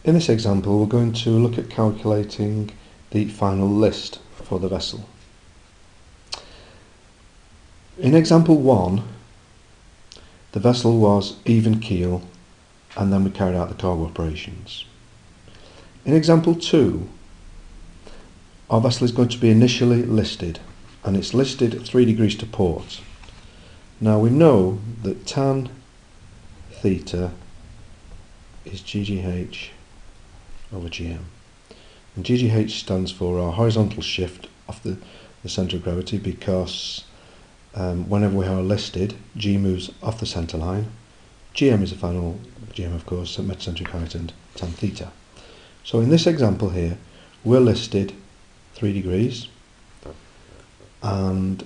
In this example, we're going to look at calculating the final list for the vessel. In example 1, the vessel was even keel and then we carried out the cargo operations. In example 2, our vessel is going to be initially listed, and it's listed at 3 degrees to port. Now we know that tan theta is GGH over GM. And GGH stands for our horizontal shift off the centre of gravity, because whenever we are listed, G moves off the centre line. GM is the final GM, of course, metacentric height and tan theta. So in this example here, we're listed 3 degrees, and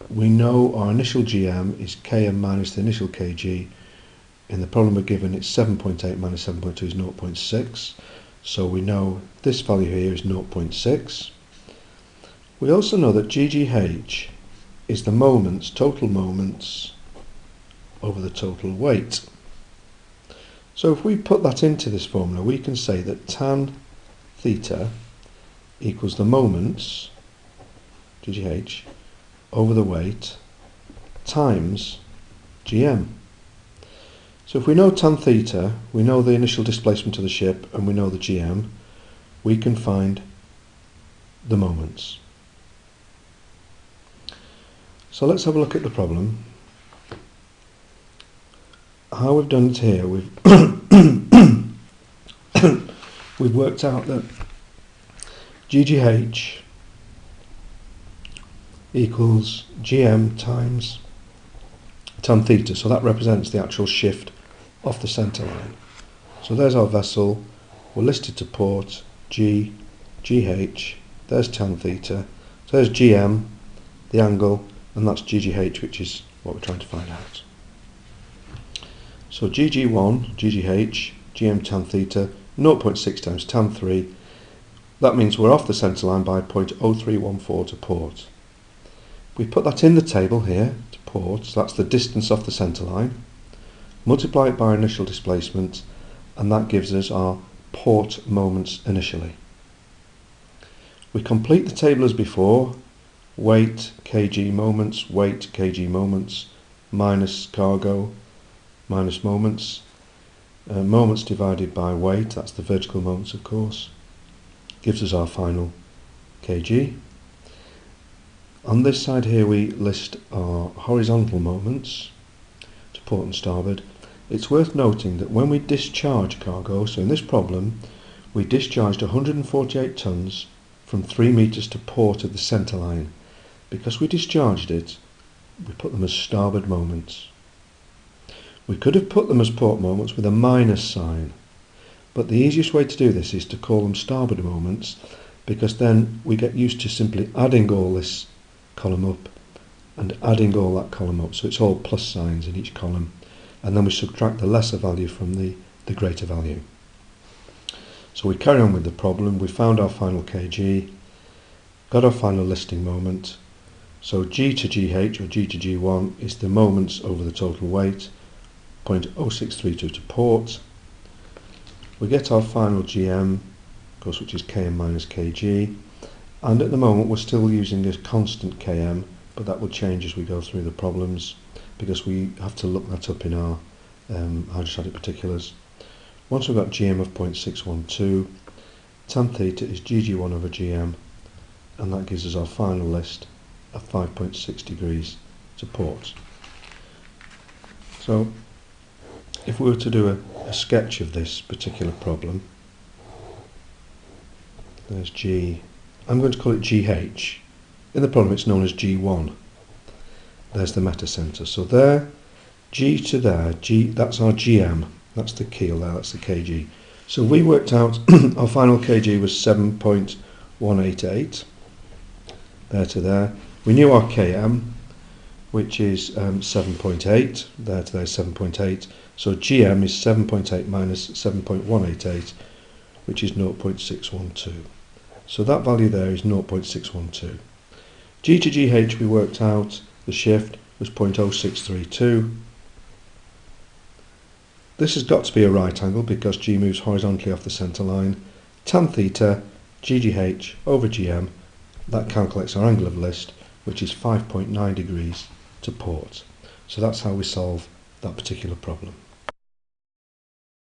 we know our initial GM is Km minus the initial Kg. In the problem we're given, it's 7.8 minus 7.2 is 0.6. So we know this value here is 0.6. We also know that GGH is the moments, total moments, over the total weight. So if we put that into this formula, we can say that tan theta equals the moments, GGH, over the weight, times GM. So if we know tan theta, we know the initial displacement of the ship, and we know the GM, we can find the moments. So let's have a look at the problem. How we've done it here, we've we've worked out that GGH equals GM times tan theta, so that represents the actual shift off the centre line. So there's our vessel, we're listed to port, G, GH, there's tan theta, so there's GM, the angle, and that's GGH, which is what we're trying to find out. So GG1, GGH, GM tan theta, 0.6 times tan 3, that means we're off the centre line by 0.0314 to port. We put that in the table here to port, so that's the distance off the centre line, multiply it by our initial displacement, and that gives us our port moments initially. We complete the table as before, weight, kg moments, weight, kg moments, minus cargo, minus moments, moments divided by weight, that's the vertical moments of course, gives us our final kg. On this side here we list our horizontal moments to port and starboard. It's worth noting that when we discharge cargo, so in this problem we discharged 148 tonnes from 3 metres to port of the centre line. Because we discharged it, we put them as starboard moments. We could have put them as port moments with a minus sign, but the easiest way to do this is to call them starboard moments, because then we get used to simply adding all this column up and adding all that column up, so it's all plus signs in each column, and then we subtract the lesser value from the greater value. So we carry on with the problem. We found our final kg, got our final listing moment, so G to GH or G to G1 is the moments over the total weight, 0.0632 to port. We get our final GM, of course, which is Km minus Kg, and at the moment we're still using this constant Km, but that will change as we go through the problems, because we have to look that up in our hydrostatic particulars. Once we've got GM of 0.612, tan theta is GG1 over GM, and that gives us our final list of 5.6 degrees to port. So if we were to do a sketch of this particular problem, there's G, I'm going to call it GH. In the problem it's known as G1. There's the metacentre. So there, G to there, G, that's our GM, that's the keel there, that's the kg. So we worked out our final kg was 7.188, there to there. We knew our km, which is 7.8, there to there 7.8. So GM is 7.8 minus 7.188, which is 0.612. So that value there is 0.612. G to GH we worked out, the shift was 0.0632. This has got to be a right angle because G moves horizontally off the centre line. Tan theta, GGH over GM, that calculates our angle of list, which is 5.9 degrees to port. So that's how we solve that particular problem.